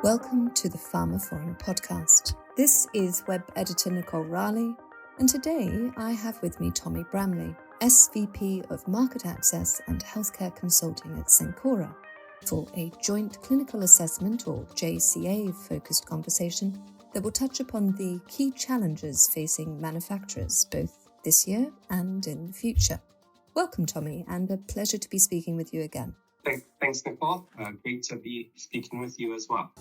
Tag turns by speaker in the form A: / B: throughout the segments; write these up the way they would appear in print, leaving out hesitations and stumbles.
A: Welcome to the pharmaphorum podcast. This is web editor Nicole Raleigh, and today I have with me Tommy Bramley, SVP of Market Access and Healthcare Consulting at Cencora, for a joint clinical assessment or JCA focused conversation that will touch upon the key challenges facing manufacturers both this year and in the future. Welcome, Tommy, and a pleasure to be speaking with you again.
B: Thanks, Nicole. Great to be speaking with you as well.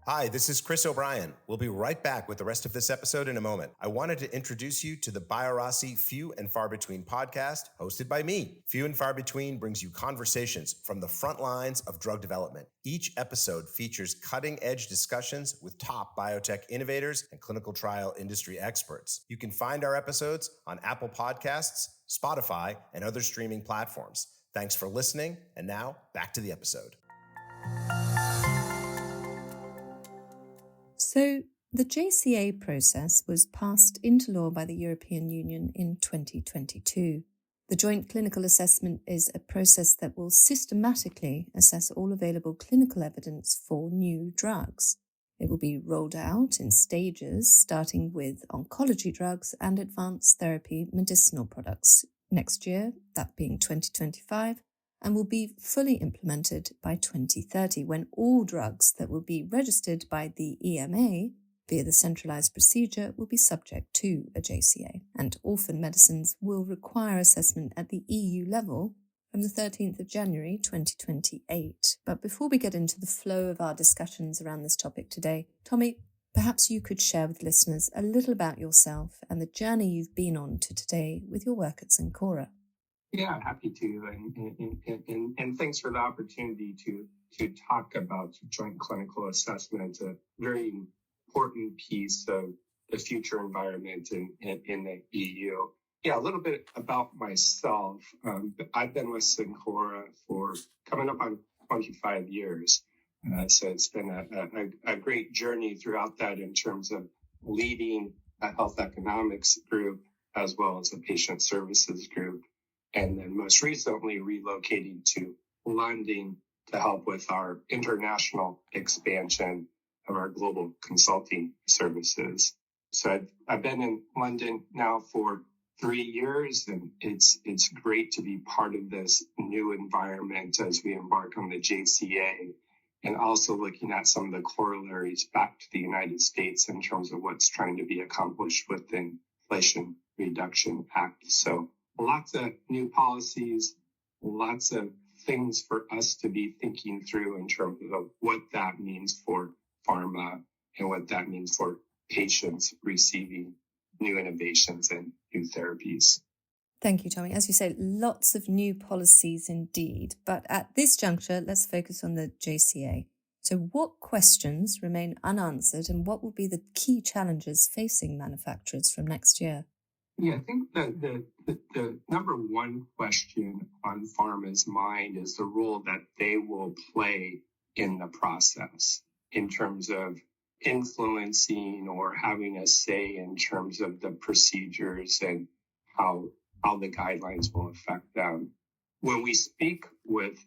C: Hi, this is Chris O'Brien. We'll be right back with the rest of this episode in a moment. I wanted to introduce you to the BioRossi Few and Far Between podcast, hosted by me. Few and Far Between brings you conversations from the front lines of drug development. Each episode features cutting-edge discussions with top biotech innovators and clinical trial industry experts. You can find our episodes on Apple Podcasts, Spotify, and other streaming platforms. Thanks for listening, and now back to the episode.
A: So, the JCA process was passed into law by the European Union in 2022. The Joint Clinical Assessment is a process that will systematically assess all available clinical evidence for new drugs. It will be rolled out in stages, starting with oncology drugs and advanced therapy medicinal products next year, that being 2025, and will be fully implemented by 2030, when all drugs that will be registered by the EMA via the centralized procedure will be subject to a JCA, and orphan medicines will require assessment at the EU level from the 13th of January 2028. But before we get into the flow of our discussions around this topic today, Tommy, perhaps you could share with listeners a little about yourself and the journey you've been on to today with your work at Cencora.
B: Yeah, happy to, and thanks for the opportunity to talk about joint clinical assessment, a very important piece of the future environment in the EU. Yeah, a little bit about myself. I've been with Cencora for coming up on 25 years, so it's been a great journey throughout that in terms of leading a health economics group as well as a patient services group. And then most recently relocating to London to help with our international expansion of our global consulting services. So I've been in London now for 3 years, and it's great to be part of this new environment as we embark on the JCA, and also looking at some of the corollaries back to the United States in terms of what's trying to be accomplished with the Inflation Reduction Act. So lots of new policies, lots of things for us to be thinking through in terms of what that means for pharma and what that means for patients receiving new innovations and new therapies.
A: Thank you, Tommy. As you say, lots of new policies indeed. But at this juncture, let's focus on the JCA. So what questions remain unanswered, and what will be the key challenges facing manufacturers from next year?
B: Yeah, I think the number one question on pharma's mind is the role that they will play in the process in terms of influencing or having a say in terms of the procedures and how the guidelines will affect them. When we speak with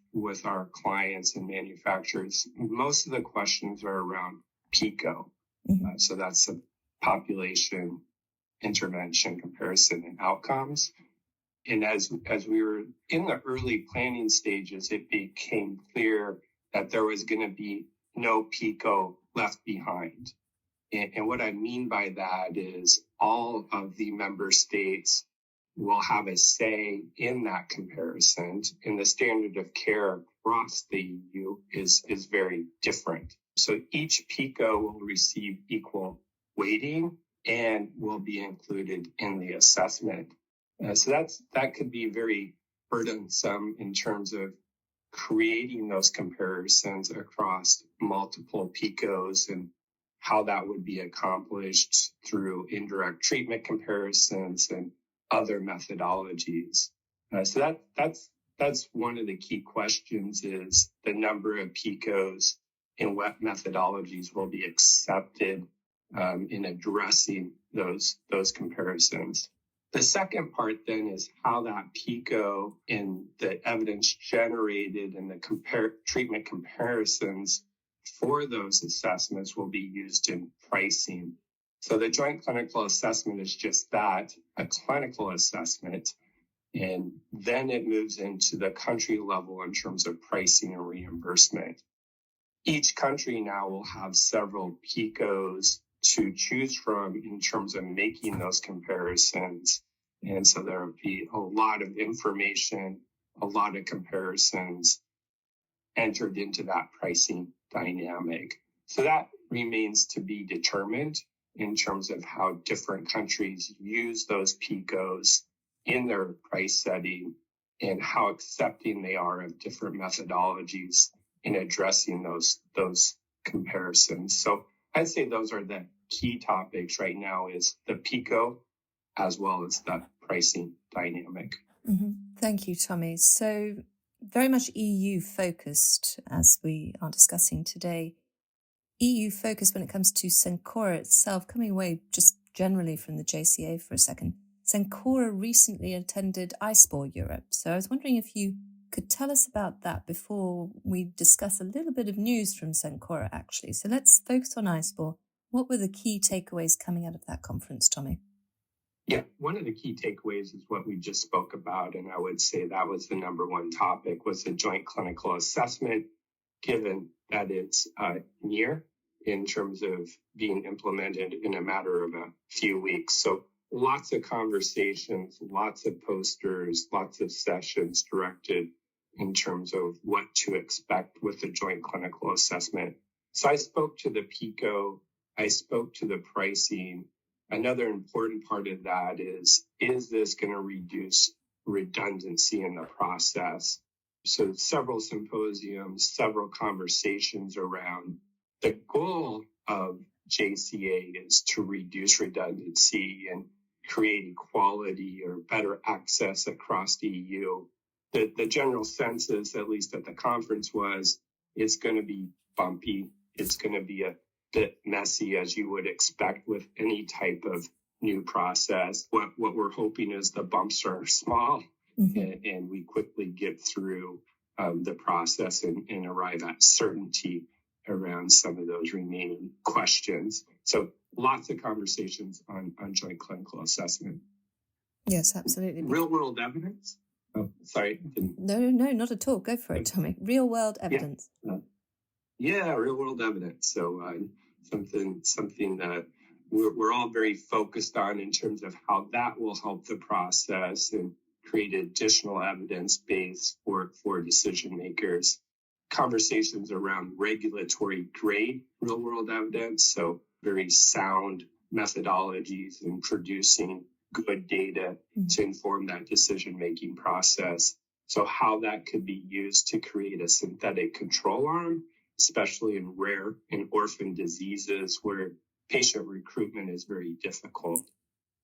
B: our clients and manufacturers, most of the questions are around PICO.
A: Mm-hmm.
B: So that's a population intervention, comparison, and outcomes. And as we were in the early planning stages, it became clear that there was going to be no PICO left behind. And what I mean by that is all of the member states will have a say in that comparison, and the standard of care across the EU is very different. So each PICO will receive equal weighting and will be included in the assessment. So that could be very burdensome in terms of creating those comparisons across multiple PICOs and how that would be accomplished through indirect treatment comparisons and other methodologies. So that's one of the key questions, is the number of PICOs and what methodologies will be accepted in addressing those comparisons. The second part then is how that PICO and the evidence generated and the treatment comparisons for those assessments will be used in pricing. So the joint clinical assessment is just that, a clinical assessment. And then it moves into the country level in terms of pricing and reimbursement. Each country now will have several PICOs to choose from in terms of making those comparisons. And so there will be a lot of information, a lot of comparisons entered into that pricing dynamic. So that remains to be determined in terms of how different countries use those PICOs in their price setting and how accepting they are of different methodologies in addressing those comparisons. So I'd say those are the key topics right now, is the PICO as well as the pricing dynamic.
A: Mm-hmm. Thank you, Tommy. So very much EU focused, as we are discussing today. EU focused when it comes to Cencora itself, coming away just generally from the JCA for a second. Cencora recently attended ISPOR Europe. So I was wondering if you could tell us about that before we discuss a little bit of news from Cencora, actually. So let's focus on ISPOR. What were the key takeaways coming out of that conference, Tommy?
B: Yeah, one of the key takeaways is what we just spoke about, and I would say that was the number one topic, was the joint clinical assessment, given that it's near in terms of being implemented in a matter of a few weeks. So lots of conversations, lots of posters, lots of sessions directed in terms of what to expect with the joint clinical assessment. So I spoke to the PICO, I spoke to the pricing. Another important part of that is this going to reduce redundancy in the process? So several symposiums, several conversations around the goal of JCA is to reduce redundancy and create equality or better access across the EU. The general sense is, at least at the conference, was it's going to be bumpy. It's going to be a bit messy, as you would expect with any type of new process. What we're hoping is the bumps are small, and we quickly get through the process and arrive at certainty around some of those remaining questions. So lots of conversations on joint clinical assessment.
A: Yes, absolutely.
B: Real world evidence. Oh, sorry.
A: No, not at all. Go for it, Tommy. Real world evidence.
B: Yeah, real world evidence. So something that we're all very focused on in terms of how that will help the process and create additional evidence base for decision makers. Conversations around regulatory grade real world evidence. So very sound methodologies in producing good data to inform that decision making process. So how that could be used to create a synthetic control arm, especially in rare and orphan diseases where patient recruitment is very difficult.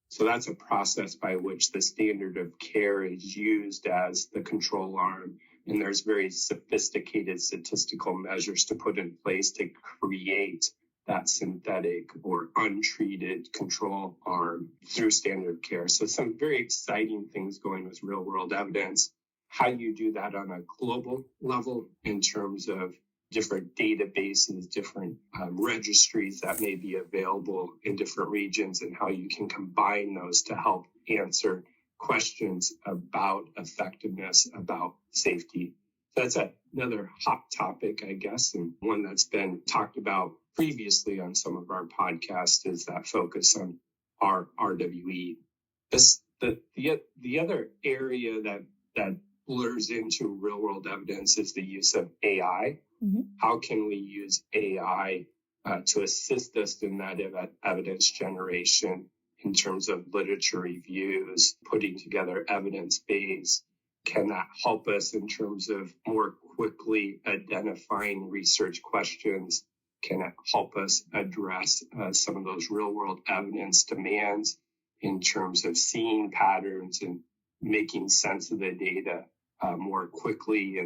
B: So that's a process by which the standard of care is used as the control arm. And there's very sophisticated statistical measures to put in place to create that synthetic or untreated control arm through standard of care. So some very exciting things going with real world evidence. How you do that on a global level in terms of different databases, different registries that may be available in different regions, and how you can combine those to help answer questions about effectiveness, about safety. That's another hot topic, I guess, and one that's been talked about previously on some of our podcasts, is that focus on RWE. The other area that blurs into real world evidence is the use of AI. How can we use AI to assist us in that evidence generation in terms of literature reviews, putting together evidence base? Can that help us in terms of more quickly identifying research questions? Can it help us address some of those real world evidence demands in terms of seeing patterns and making sense of the data more quickly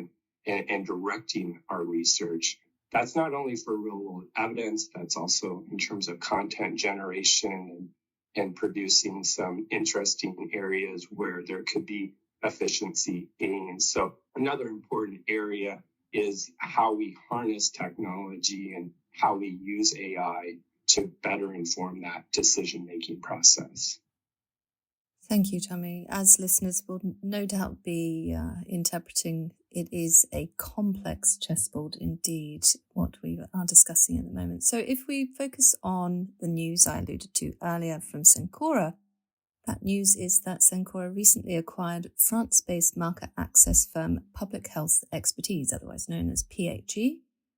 B: and directing our research? That's not only for real world evidence, that's also in terms of content generation and producing some interesting areas where there could be efficiency gains. So another important area is how we harness technology and how we use AI to better inform that decision-making process.
A: Thank you, Tommy. As listeners will no doubt be interpreting, it is a complex chessboard indeed, what we are discussing at the moment. So if we focus on the news I alluded to earlier from Cencora, that news is that Cencora recently acquired France-based market access firm Public Health Expertise, otherwise known as PHE,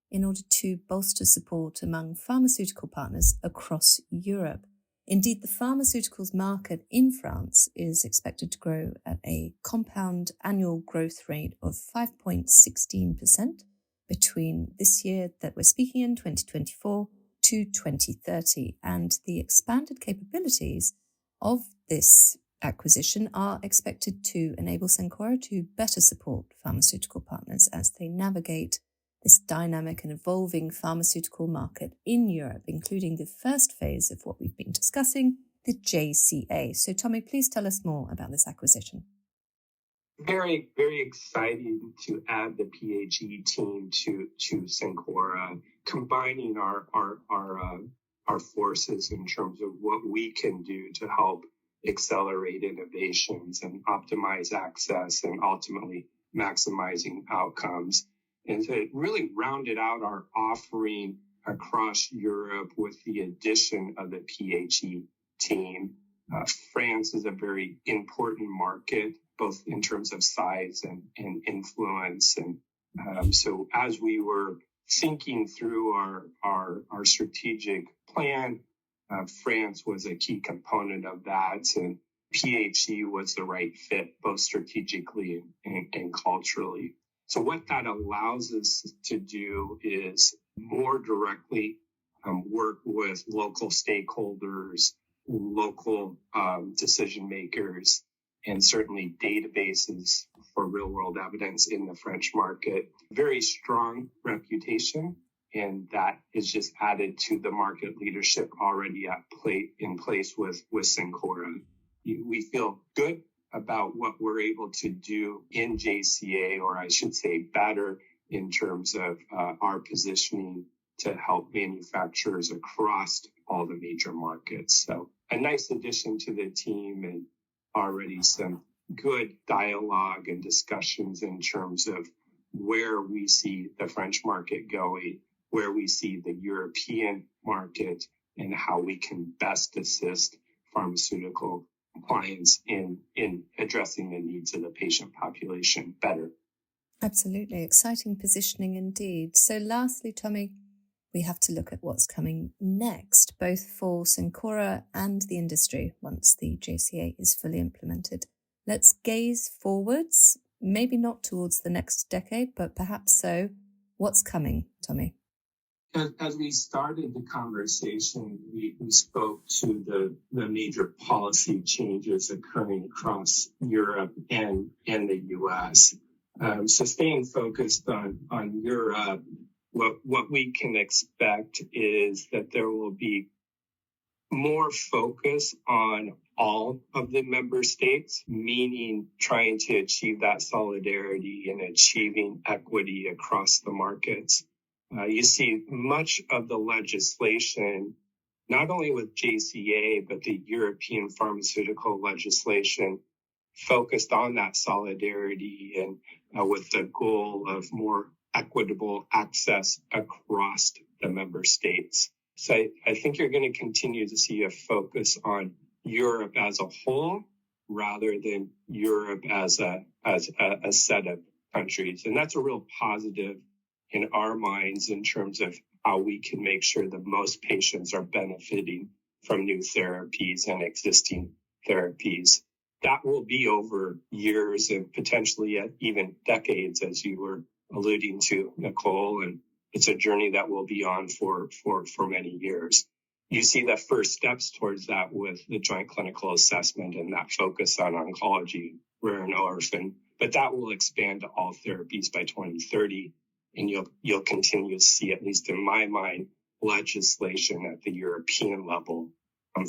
A: in order to bolster support among pharmaceutical partners across Europe. Indeed, the pharmaceuticals market in France is expected to grow at a compound annual growth rate of 5.16% between this year that we're speaking in, 2024, to 2030. And the expanded capabilities of this acquisition are expected to enable Cencora to better support pharmaceutical partners as they navigate this dynamic and evolving pharmaceutical market in Europe, including the first phase of what we've been discussing, the JCA. So, Tommy, please tell us more about this acquisition.
B: Very, very exciting to add the PHE team to Cencora, combining our forces in terms of what we can do to help accelerate innovations and optimize access and ultimately maximizing outcomes. And to really rounded out our offering across Europe with the addition of the PHE team. France is a very important market, both in terms of size and influence. And so as we were thinking through our strategic plan, France was a key component of that. And PHE was the right fit, both strategically and culturally. So what that allows us to do is more directly work with local stakeholders, local decision makers, and certainly databases for real-world evidence in the French market. Very strong reputation, and that is just added to the market leadership already in place with Cencora. We feel good about what we're able to do in JCA, or I should say better, in terms of our positioning to help manufacturers across all the major markets. So a nice addition to the team, and already some good dialogue and discussions in terms of where we see the French market going, where we see the European market, and how we can best assist pharmaceutical clients in addressing the needs of the patient population better.
A: Absolutely. Exciting positioning indeed. So lastly, Tommy, we have to look at what's coming next, both for Cencora and the industry once the JCA is fully implemented. Let's gaze forwards, maybe not towards the next decade, but perhaps so. What's coming, Tommy?
B: As we started the conversation, we spoke to the major policy changes occurring across Europe and the U.S. So staying focused on Europe, what we can expect is that there will be more focus on all of the member states, meaning trying to achieve that solidarity and achieving equity across the markets. You see much of the legislation, not only with JCA, but the European pharmaceutical legislation focused on that solidarity and with the goal of more equitable access across the member states. So I think you're going to continue to see a focus on Europe as a whole rather than Europe as a set of countries. And that's a real positive in our minds in terms of how we can make sure that most patients are benefiting from new therapies and existing therapies. That will be over years and potentially even decades, as you were alluding to, Nicole, and it's a journey that will be on for many years. You see the first steps towards that with the joint clinical assessment and that focus on oncology, rare and orphan, but that will expand to all therapies by 2030. And you'll continue to see, at least in my mind, legislation at the European level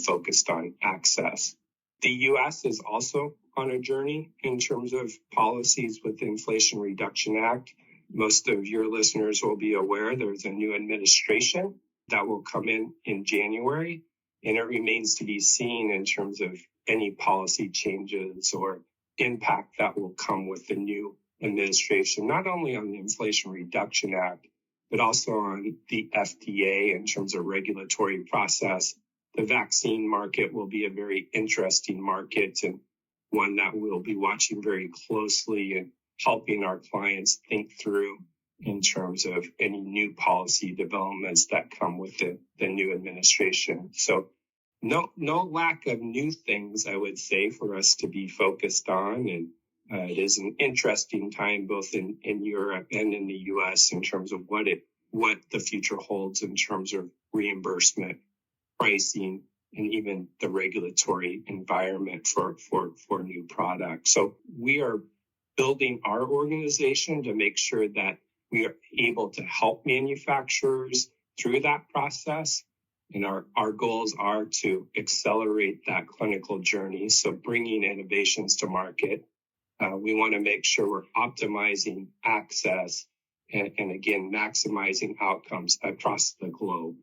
B: focused on access. The U.S. is also on a journey in terms of policies with the Inflation Reduction Act. Most of your listeners will be aware there's a new administration that will come in January, and it remains to be seen in terms of any policy changes or impact that will come with the new administration, not only on the Inflation Reduction Act, but also on the FDA in terms of regulatory process. The vaccine market will be a very interesting market and one that we'll be watching very closely and helping our clients think through in terms of any new policy developments that come with the new administration. So no lack of new things, I would say, for us to be focused on. And it is an interesting time both in Europe and in the U.S. in terms of what the future holds in terms of reimbursement, pricing, and even the regulatory environment for new products. So we are building our organization to make sure that we are able to help manufacturers through that process. And our goals are to accelerate that clinical journey. So bringing innovations to market, we want to make sure we're optimizing access and again, maximizing outcomes across the globe.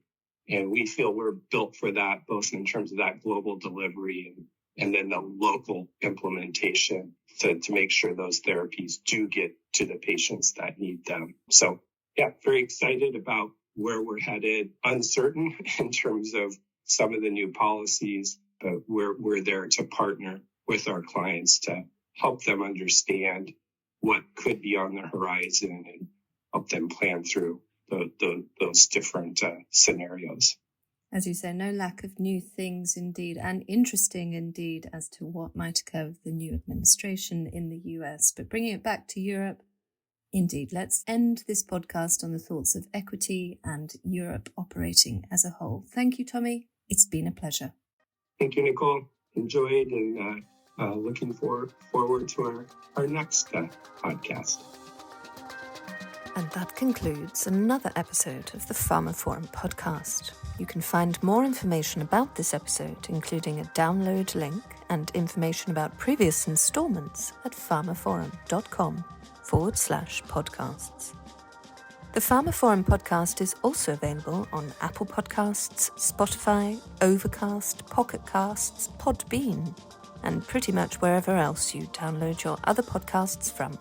B: And we feel we're built for that, both in terms of that global delivery and then the local implementation to make sure those therapies do get to the patients that need them. So, yeah, very excited about where we're headed, uncertain in terms of some of the new policies, but we're there to partner with our clients to help them understand what could be on the horizon and help them plan through those different scenarios.
A: As you say, no lack of new things indeed, and interesting indeed as to what might occur with the new administration in the US. But bringing it back to Europe, indeed, let's end this podcast on the thoughts of equity and Europe operating as a whole. Thank you, Tommy. It's been a pleasure.
B: Thank you, Nicole. Enjoyed and looking forward to our next podcast.
A: And that concludes another episode of the pharmaphorum podcast. You can find more information about this episode, including a download link and information about previous installments at pharmaphorum.com/podcasts. The pharmaphorum podcast is also available on Apple Podcasts, Spotify, Overcast, Pocket Casts, Podbean, and pretty much wherever else you download your other podcasts from.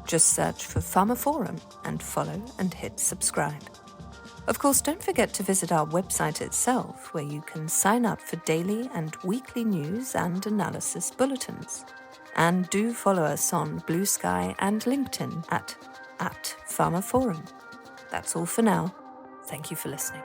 A: Just search for pharmaphorum and follow and hit subscribe. Of course, don't forget to visit our website itself, where you can sign up for daily and weekly news and analysis bulletins. And do follow us on Blue Sky and LinkedIn at pharmaphorum. That's all for now. Thank you for listening.